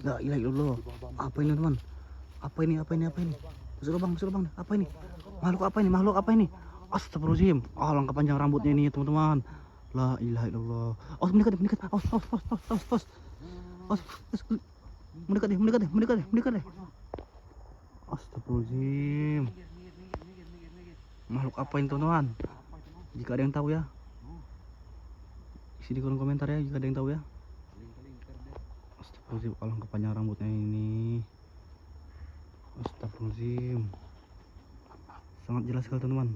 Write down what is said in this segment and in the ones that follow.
La ilaha illallah. Apa ini teman? Apa ini? Masuk lubang. Apa ini? Makhluk apa ini? Astagfirullahaladzim. Langkah panjang rambutnya ini teman-teman. La ilaha illallah. Mendekat. Mendekat deh. Astagfirullahaladzim. Makhluk apa ini teman-teman? Jika ada yang tahu ya, isi di kolom komentar ya jika ada yang tahu ya. Astagfirullahaladzim, alangkah panjang rambutnya ini. Astagfirullahaladzim. Sangat jelas sekali teman-teman.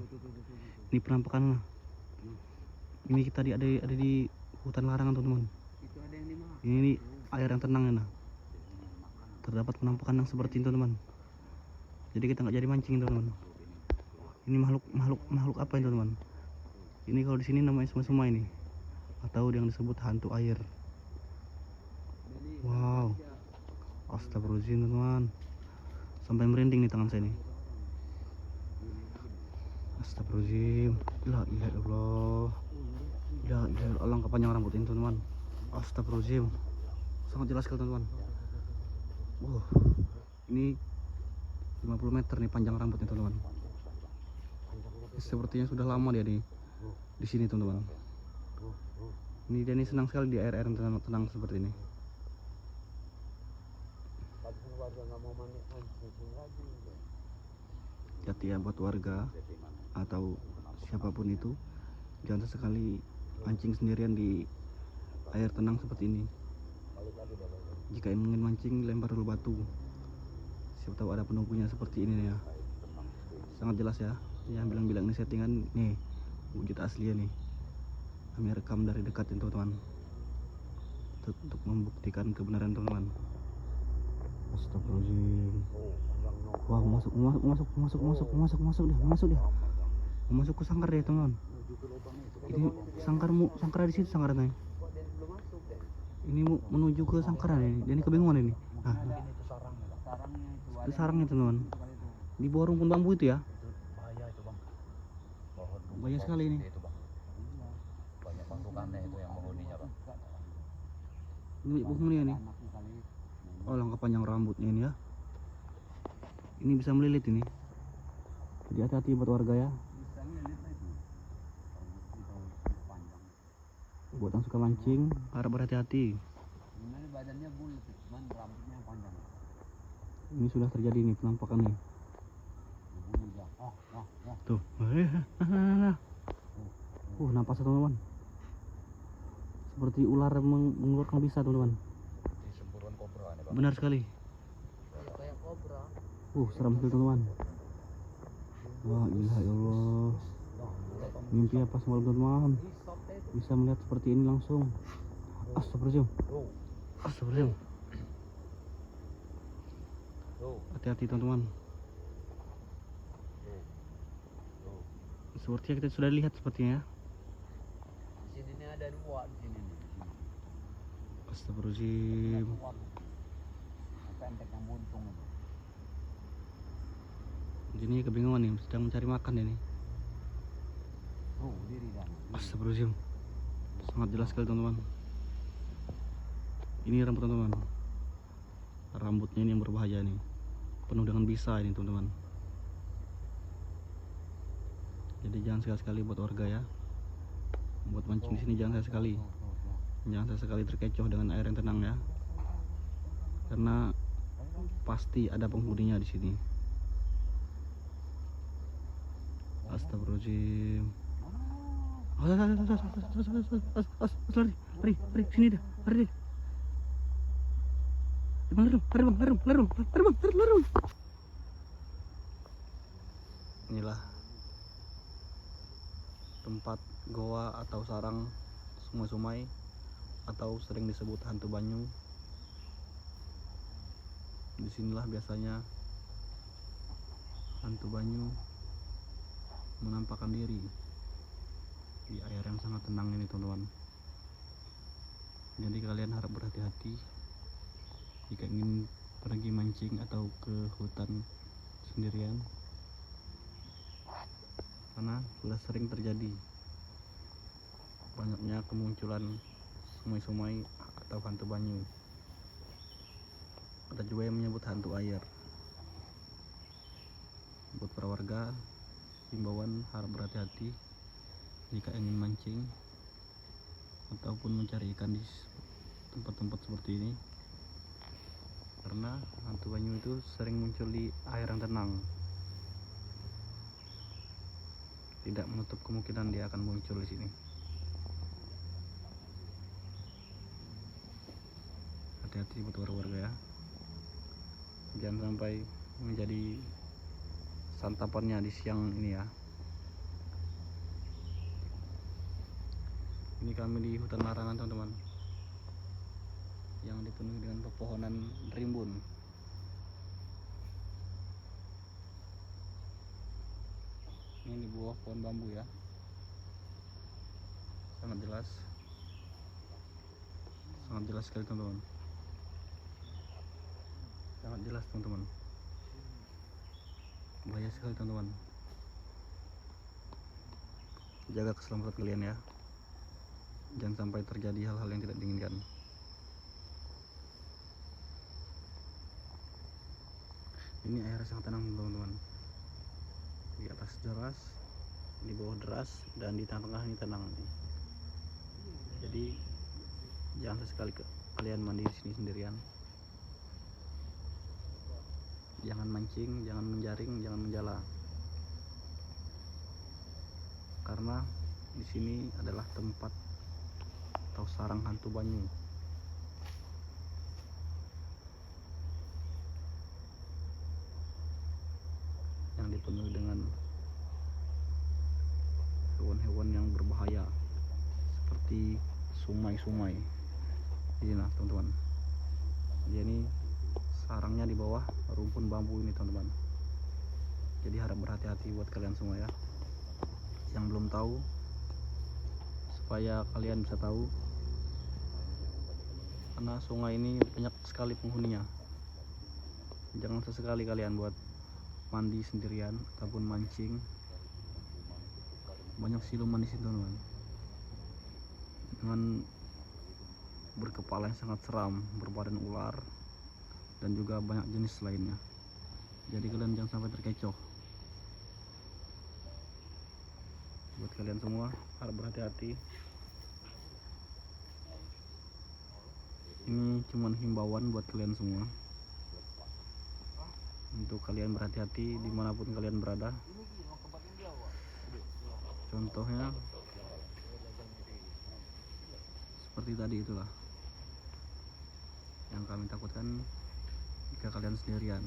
Ini penampakannya. Ini kita ada di hutan larangan teman-teman. Ini air yang tenang ya. Terdapat penampakan yang seperti ini teman-teman. Jadi kita nggak jadi mancing teman-teman. Ini makhluk apa ini teman-teman? Ini kalau di sini namanya semua ini, atau yang disebut hantu air. Wow, astagfirullahaladzim teman-teman. Sampai merinding nih tangan saya nih. Astagfirullahaladzim. La ilaha illallah. Alangkah panjang rambut ini teman-teman. Astagfirullahaladzim. Sangat jelas sekali teman-teman. Wow, ini 50 meter nih panjang rambutnya teman-teman. Sepertinya sudah lama dia di sini teman-teman. Ini dia nih senang sekali di air-air yang tenang seperti ini. Jadi ya buat warga atau siapapun itu, jangan sesekali mancing sendirian di air tenang seperti ini. Jika ingin mancing, lempar dulu batu. Siapa tahu ada penunggunya seperti ini ya. Sangat jelas ya. Yang bilang-bilang ini settingan nih, wujud aslinya nih. Kami rekam dari dekat ini teman-teman, untuk membuktikan kebenaran teman-teman. Astagfirullahaladzim. Wah, masuk dia. Masuk ke sangkar ya teman. Ini sangkar di situ sangkarnya. Ini menuju ke sangkar ini. Dia ini kebingungan ini. Itu sarangnya teman. Di bawah rumpun bambu itu ya. Banyak sekali ini. Banyak pasukannya itu yang menghuninya, Pak. Ini penghuni ini. Langkah panjang rambutnya ini ya. Ini bisa melilit ini. Jadi hati-hati buat warga ya. Buat yang suka mancing, harap berhati-hati. Badannya bulat, cuman rambutnya panjang. Ini sudah terjadi nih penampakan nih. Tuh. Nampak teman-teman. Seperti ular mengeluarkan bisa teman-teman. Semburuan kobra nih, Pak. Benar sekali. Kayak kobra. Seram sekali teman-teman. Wah, ilaha illallah. Mimpi apa semalam teman-teman? Bisa melihat seperti ini langsung. Astagfirullahaladzim. Hati-hati teman-teman. Sepertinya kita sudah lihat sepertinya ya. Di sini nih ada dua di sini nih. Astagfirullahaladzim. Pendek yang buntung itu. Ini kebingungan nih, sedang mencari makan ini. Diri dan. Astagfirullahaladzim. Sangat jelas sekali teman-teman. Ini rambut teman-teman. Rambutnya ini yang berbahaya nih. Penuh dengan bisa ini teman-teman. Jadi jangan sekali-sekali buat warga ya. Buat mancing di sini jangan sekali. Jangan sekali terkecoh dengan air yang tenang ya. Karena pasti ada penghuninya di sini. Astagfirullahaladzim. Lari, sini dah, lari. Lari bang. Inilah tempat goa atau sarang sumai-sumai atau sering disebut hantu banyu. Disinilah biasanya hantu banyu menampakkan diri di air yang sangat tenang ini teman-teman. Jadi kalian harap berhati-hati jika ingin pergi mancing atau ke hutan sendirian, karena sudah sering terjadi banyaknya kemunculan sumai-sumai atau hantu banyu. juga yang menyebut hantu air. Buat para warga, himbauan harap berhati-hati jika ingin mancing ataupun mencari ikan di tempat-tempat seperti ini, karena hantu banyu itu sering muncul di air yang tenang. Tidak menutup kemungkinan dia akan muncul di sini. Hati-hati buat warga ya, jangan sampai menjadi santapannya di siang ini ya. Ini kami di hutan larangan teman-teman, yang dipenuhi dengan pepohonan rimbun. Ini di bawah pohon bambu ya, sangat jelas sekali teman-teman, sangat jelas teman-teman, bahaya sekali teman-teman. Jaga keselamatan kalian ya, jangan sampai terjadi hal-hal yang tidak diinginkan. Ini air sangat tenang teman-teman, di atas deras, di bawah deras, dan di tengah-tengah ini tenang nih. Jadi jangan sesekali kalian mandi di sini sendirian. Jangan mancing, jangan menjaring, jangan menjala, karena di sini adalah tempat atau sarang hantu banyu. Yang dipenuhi dengan hewan-hewan yang berbahaya seperti sumai-sumai. Ini nah teman-teman, dia ini sarangnya di bawah rumpun bambu ini teman-teman. Jadi harap berhati-hati buat kalian semua ya, yang belum tahu, supaya kalian bisa tahu, karena sungai ini banyak sekali penghuninya. Jangan sesekali kalian buat mandi sendirian ataupun mancing. Banyak siluman di sini teman-teman, dengan berkepala yang sangat seram, berbadan ular, dan juga banyak jenis lainnya. Jadi kalian jangan sampai terkecoh. Buat kalian semua harap berhati-hati. Ini cuman himbauan buat kalian semua, untuk kalian berhati-hati dimanapun kalian berada. Contohnya seperti tadi itulah yang kami takutkan, jika kalian sendirian,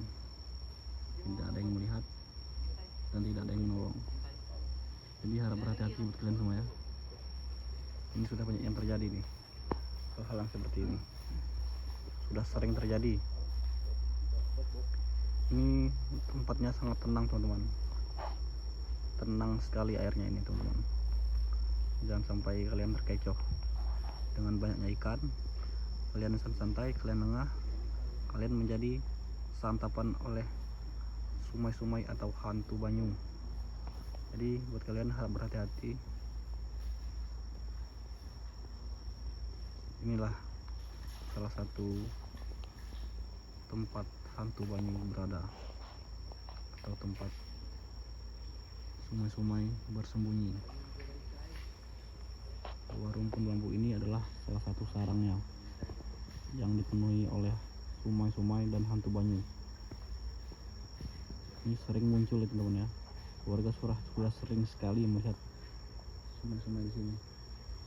tidak ada yang melihat dan tidak ada yang menolong. Jadi harap berhati-hati buat kalian semua ya. Ini sudah banyak yang terjadi nih, hal-hal yang seperti ini sudah sering terjadi. Ini tempatnya sangat tenang teman-teman, tenang sekali airnya ini teman-teman. Jangan sampai kalian terkecoh dengan banyaknya ikan. Kalian santai, kalian lengah, kalian menjadi santapan oleh sumai-sumai atau hantu banyu. Jadi buat kalian harap berhati-hati. Inilah salah satu tempat hantu banyu berada, atau tempat sumai-sumai bersembunyi. Bahwa rumpun bambu ini adalah salah satu sarangnya yang dipenuhi oleh sumai-sumai dan hantu banyu. Ini sering muncul ya teman-teman ya. Warga sudah sering sekali melihat sumai-sumai di sini.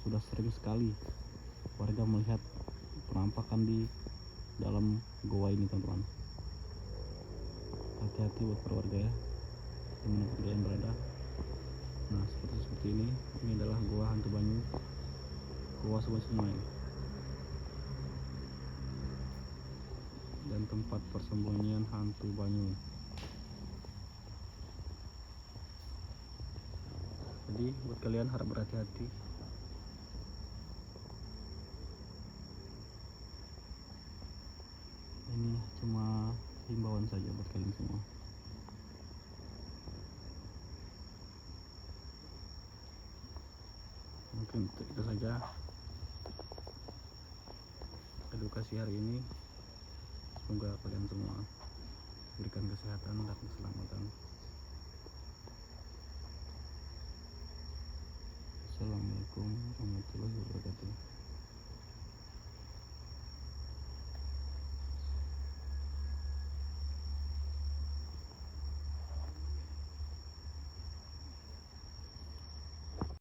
Sudah sering sekali warga melihat penampakan di dalam goa ini teman-teman. Hati-hati buat para warga ya, dimanapun kalian berada. Nah seperti ini adalah goa hantu banyu, goa sumai-sumai, dan tempat persembunyian hantu banyu. Jadi buat kalian harap berhati-hati. Ini cuma himbauan saja buat kalian semua. Mungkin itu saja edukasi hari ini. Semoga kalian semua diberikan kesehatan dan keselamatan. Assalamualaikum warahmatullahi wabarakatuh.